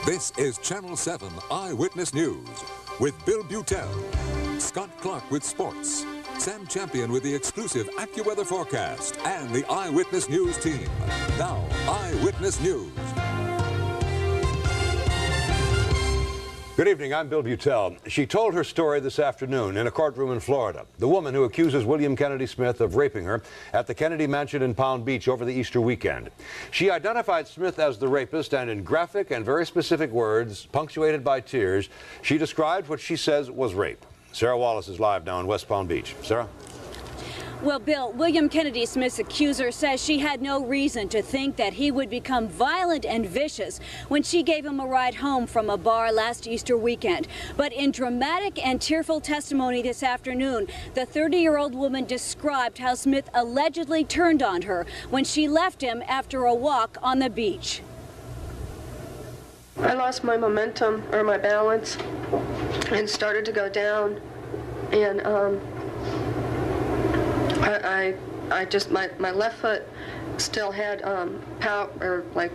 This is Channel 7 Eyewitness News with Bill Butel, Scott Clark with sports, Sam Champion with the exclusive AccuWeather forecast, and the Eyewitness News team. Now, Eyewitness News. Good evening, I'm Bill Butel. She told her story this afternoon in a courtroom in Florida. The woman who accuses William Kennedy Smith of raping her at the Kennedy Mansion in Palm Beach over the Easter weekend. She identified Smith as the rapist, and in graphic and very specific words, punctuated by tears, she described what she says was rape. Sarah Wallace is live now in West Palm Beach. Sarah? Well, Bill, William Kennedy Smith's accuser says she had no reason to think that he would become violent and vicious when she gave him a ride home from a bar last Easter weekend. But in dramatic and tearful testimony this afternoon, the 30-year-old woman described how Smith allegedly turned on her when she left him after a walk on the beach. I lost my momentum, or my balance, and started to go down, and I just, my left foot still had power, or like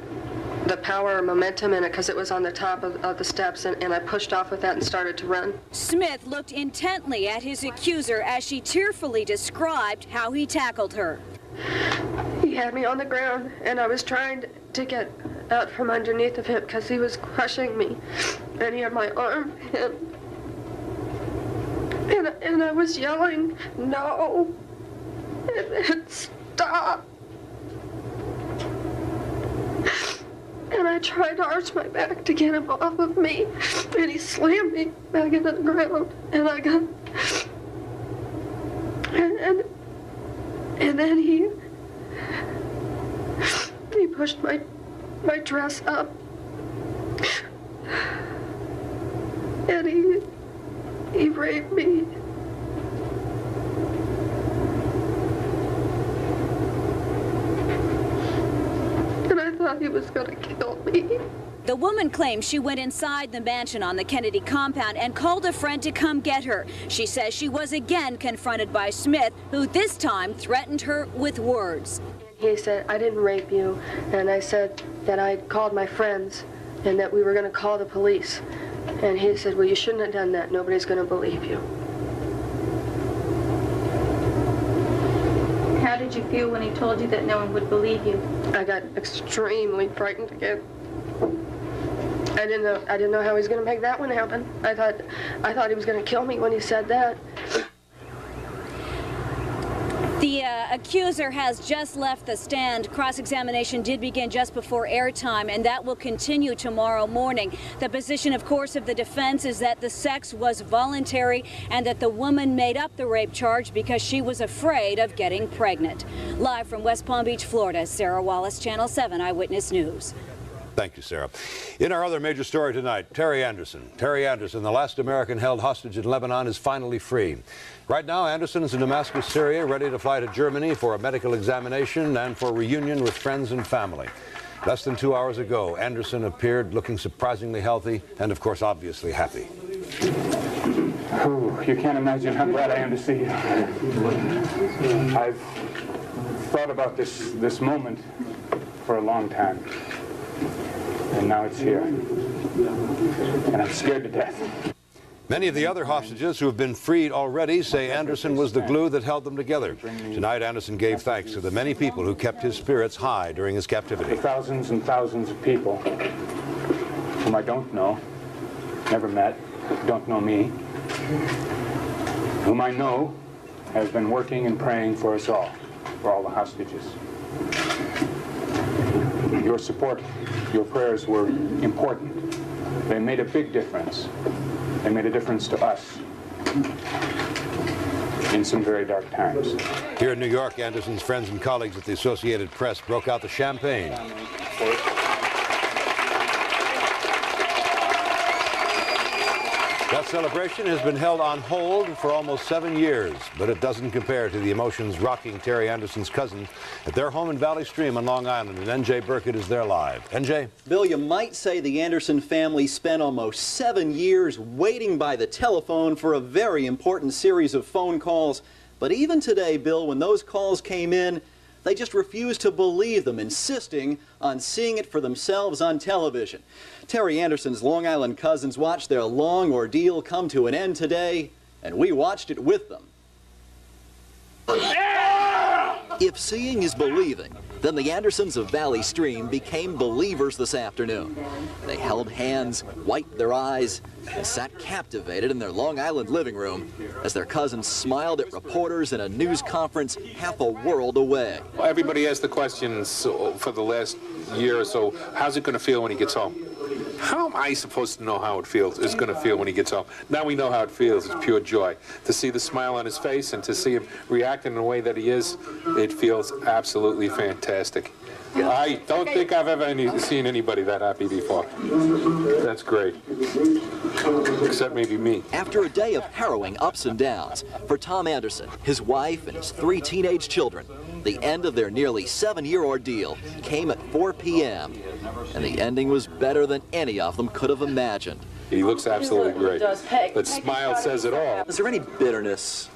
the power or momentum in it, because it was on the top of the steps, and I pushed off with that and started to run. Smith looked intently at his accuser as she tearfully described how he tackled her. He had me on the ground, and I was trying to get out from underneath of him because he was crushing me, and he had my arm, and I was yelling, "No!" and "Stop!" And I tried to arch my back to get him off of me, and he slammed me back into the ground, and I got, and then he pushed my dress up, and he raped me. And I thought he was going to kill me. The woman claims she went inside the mansion on the Kennedy compound and called a friend to come get her. She says she was again confronted by Smith, who this time threatened her with words. He said, "I didn't rape you," and I said that I called my friends and that we were going to call the police. And he said, "Well, you shouldn't have done that. Nobody's going to believe you." How did you feel when he told you that no one would believe you? I got extremely frightened again. I didn't know how he was going to make that one happen. I thought he was going to kill me when he said that. The accuser has just left the stand. Cross-examination did begin just before airtime, and that will continue tomorrow morning. The position, of course, of the defense is that the sex was voluntary and that the woman made up the rape charge because she was afraid of getting pregnant. Live from West Palm Beach, Florida, Sarah Wallace, Channel 7 Eyewitness News. Thank you, Sarah. In our other major story tonight, Terry Anderson. Terry Anderson, the last American held hostage in Lebanon, is finally free. Right now, Anderson is in Damascus, Syria, ready to fly to Germany for a medical examination and for reunion with friends and family. Less than 2 hours ago, Anderson appeared looking surprisingly healthy and, of course, obviously happy. Oh, you can't imagine how glad I am to see you. I've thought about this moment for a long time. And now it's here. And I'm scared to death. Many of the other hostages who have been freed already say Anderson was the glue that held them together. Tonight, Anderson gave thanks to the many people who kept his spirits high during his captivity. Thousands and thousands of people whom I don't know, never met, don't know me, whom I know have been working and praying for us all, for all the hostages. Your support, your prayers were important. They made a big difference. They made a difference to us in some very dark times. Here in New York, Anderson's friends and colleagues at the Associated Press broke out the champagne. That celebration has been held on hold for almost 7 years, but it doesn't compare to the emotions rocking Terry Anderson's cousins at their home in Valley Stream on Long Island, and N.J. Burkett is there live. N.J.? Bill, you might say the Anderson family spent almost 7 years waiting by the telephone for a very important series of phone calls. But even today, Bill, when those calls came in, They just refuse to believe them, insisting on seeing it for themselves on television. Terry Anderson's Long Island cousins watched their long ordeal come to an end today, and we watched it with them. If seeing is believing, then the Andersons of Valley Stream became believers this afternoon. They held hands, wiped their eyes, and sat captivated in their Long Island living room as their cousins smiled at reporters in a news conference half a world away. Everybody asked the questions for the last year or so, how's it going to feel when he gets home? How am I supposed to know how it feels? It's going to feel when he gets home. Now we know how it feels. It's pure joy. To see the smile on his face and to see him reacting in the way that he is, it feels absolutely fantastic. I don't think I've ever seen anybody that happy before. That's great. Except maybe me. After a day of harrowing ups and downs, for Tom Anderson, his wife, and his 3 teenage children, the end of their nearly 7-year ordeal came at 4 p.m. and the ending was better than any of them could have imagined. He looks absolutely great. That smile says it all. Is there any bitterness?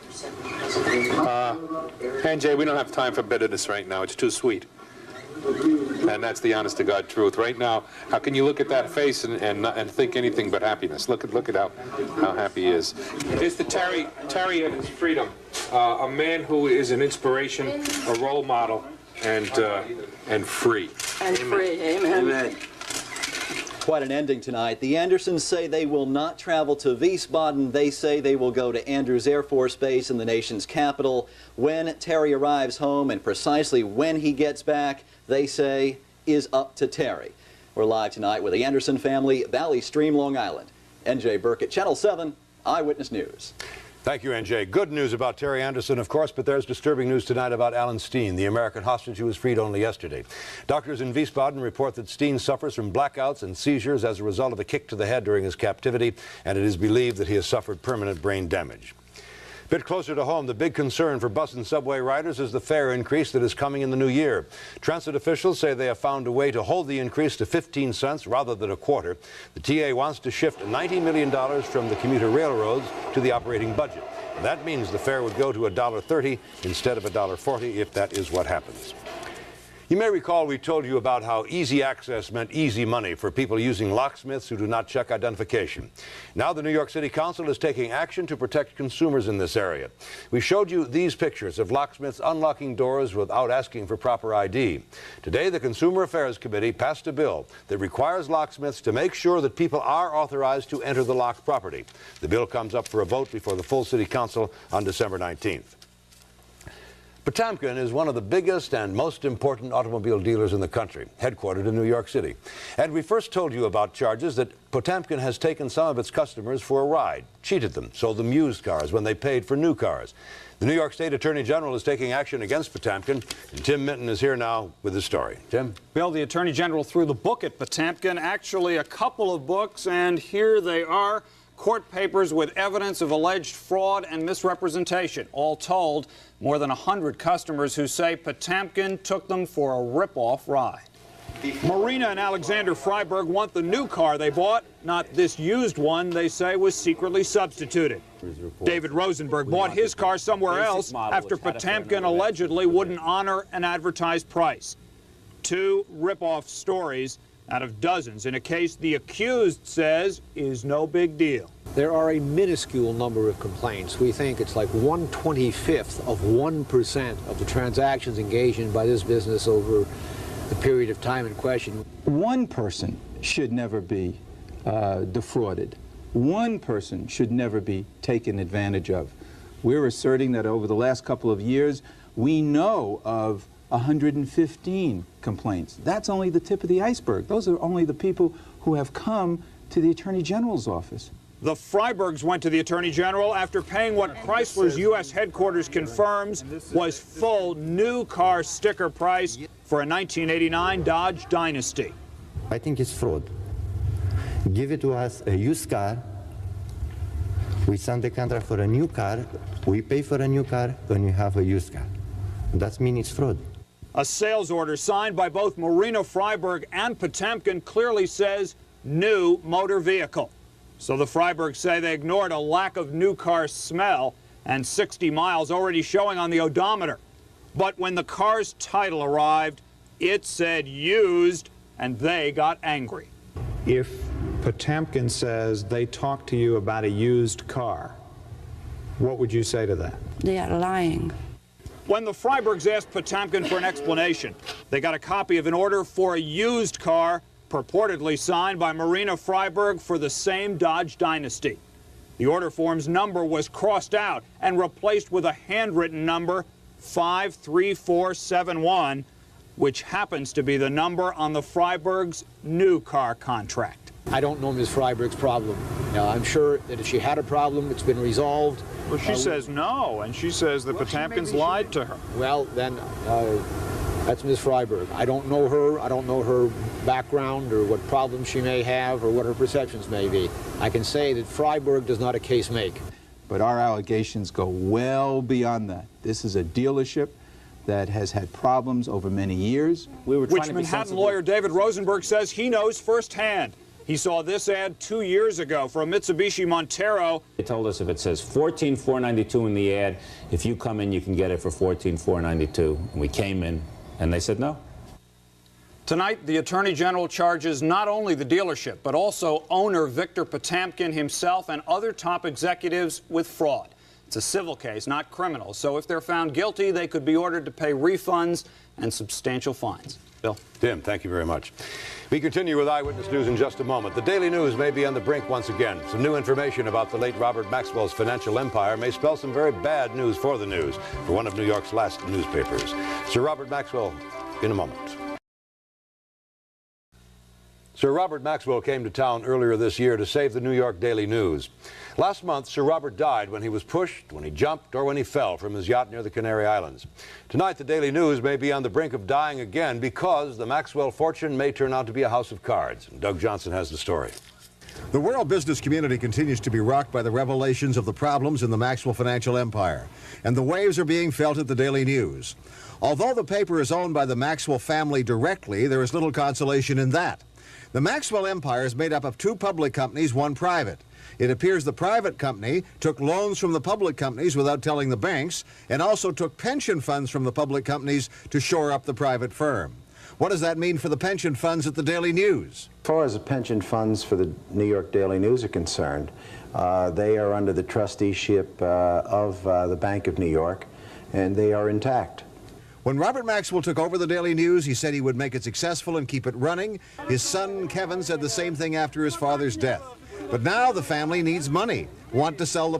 NJ, we don't have time for bitterness right now. It's too sweet. And that's the honest to God truth. Right now, how can you look at that face and think anything but happiness? Look at how happy he is. It's the Terry and his freedom. A man who is an inspiration, a role model, and free. And free, amen. Amen. Quite an ending tonight. The Andersons say they will not travel to Wiesbaden. They say they will go to Andrews Air Force Base in the nation's capital. When Terry arrives home and precisely when he gets back, they say, is up to Terry. We're live tonight with the Anderson family, Valley Stream, Long Island. NJ Burkett, Channel 7, Eyewitness News. Thank you, NJ. Good news about Terry Anderson, of course, but there's disturbing news tonight about Alan Steen, the American hostage who was freed only yesterday. Doctors in Wiesbaden report that Steen suffers from blackouts and seizures as a result of a kick to the head during his captivity, and it is believed that he has suffered permanent brain damage. A bit closer to home, the big concern for bus and subway riders is the fare increase that is coming in the new year. Transit officials say they have found a way to hold the increase to 15 cents rather than a quarter. The TA wants to shift $90 million from the commuter railroads to the operating budget. That means the fare would go to $1.30 instead of $1.40 if that is what happens. You may recall we told you about how easy access meant easy money for people using locksmiths who do not check identification. Now the New York City Council is taking action to protect consumers in this area. We showed you these pictures of locksmiths unlocking doors without asking for proper ID. Today the Consumer Affairs Committee passed a bill that requires locksmiths to make sure that people are authorized to enter the locked property. The bill comes up for a vote before the full City Council on December 19th. Potemkin is one of the biggest and most important automobile dealers in the country, headquartered in New York City. And we first told you about charges that Potemkin has taken some of its customers for a ride, cheated them, sold them used cars when they paid for new cars. The New York State Attorney General is taking action against Potemkin, and Tim Minton is here now with his story. Tim? Bill, the Attorney General threw the book at Potemkin, actually a couple of books, and here they are. Court papers with evidence of alleged fraud and misrepresentation. All told, more than 100 customers who say Potemkin took them for a rip-off ride. Marina and Alexander Freiberg want the new car they bought, not this used one they say was secretly substituted. David Rosenberg bought his car somewhere else after Potemkin allegedly wouldn't honor an advertised price. 2 rip-off stories out of dozens in a case the accused says is no big deal. There are a minuscule number of complaints. We think it's like 1/25th of 1% of the transactions engaged in by this business over the period of time in question. One person should never be defrauded. One person should never be taken advantage of. We're asserting that over the last couple of years, we know of 115 complaints. That's only the tip of the iceberg. Those are only the people who have come to the Attorney General's office. The Freibergs went to the Attorney General after paying what Chrysler's U.S. headquarters confirms was full new car sticker price for a 1989 Dodge Dynasty. I think it's fraud. Give it to us a used car. We sign the contract for a new car. We pay for a new car when you have a used car. That means it's fraud. A sales order signed by both Marina Freiberg and Potemkin clearly says new motor vehicle. So the Freibergs say they ignored a lack of new car smell and 60 miles already showing on the odometer. But when the car's title arrived, it said used, and they got angry. If Potemkin says they talked to you about a used car, what would you say to that? They are lying. When the Freibergs asked Potemkin for an explanation, they got a copy of an order for a used car purportedly signed by Marina Freiberg for the same Dodge Dynasty. The order form's number was crossed out and replaced with a handwritten number, 53471, which happens to be the number on the Freibergs' new car contract. I don't know Ms. Freiberg's problem. Now, I'm sure that if she had a problem, it's been resolved. Well, she says no, and she says that Potemkin's lied to her. Well, then, that's Ms. Freiberg. I don't know her. I don't know her background or what problems she may have or what her perceptions may be. I can say that Freiberg does not a case make. But our allegations go well beyond that. This is a dealership that has had problems over many years. Which Manhattan lawyer David Rosenberg says he knows firsthand. He saw this ad 2 years ago for a Mitsubishi Montero. They told us if it says $14,492 in the ad, if you come in, you can get it for $14,492. And we came in, and they said no. Tonight, the Attorney General charges not only the dealership, but also owner Victor Potemkin himself and other top executives with fraud. It's a civil case, not criminal. So if they're found guilty, they could be ordered to pay refunds and substantial fines. Bill. Tim, thank you very much. We continue with Eyewitness News in just a moment. The Daily News may be on the brink once again. Some new information about the late Robert Maxwell's financial empire may spell some very bad news for the news, for one of New York's last newspapers. Sir Robert Maxwell in a moment. Sir Robert Maxwell came to town earlier this year to save the New York Daily News. Last month, Sir Robert died when he was pushed, when he jumped, or when he fell from his yacht near the Canary Islands. Tonight, the Daily News may be on the brink of dying again because the Maxwell fortune may turn out to be a house of cards. Doug Johnson has the story. The world business community continues to be rocked by the revelations of the problems in the Maxwell financial empire, and the waves are being felt at the Daily News. Although the paper is owned by the Maxwell family directly, there is little consolation in that. The Maxwell empire is made up of two public companies, one private. It appears the private company took loans from the public companies without telling the banks, and also took pension funds from the public companies to shore up the private firm. What does that mean for the pension funds at the Daily News? As far as the pension funds for the New York Daily News are concerned, they are under the trusteeship of the Bank of New York, and they are intact. When Robert Maxwell took over the Daily News, he said he would make it successful and keep it running. His son, Kevin, said the same thing after his father's death. But now the family needs money, want to sell the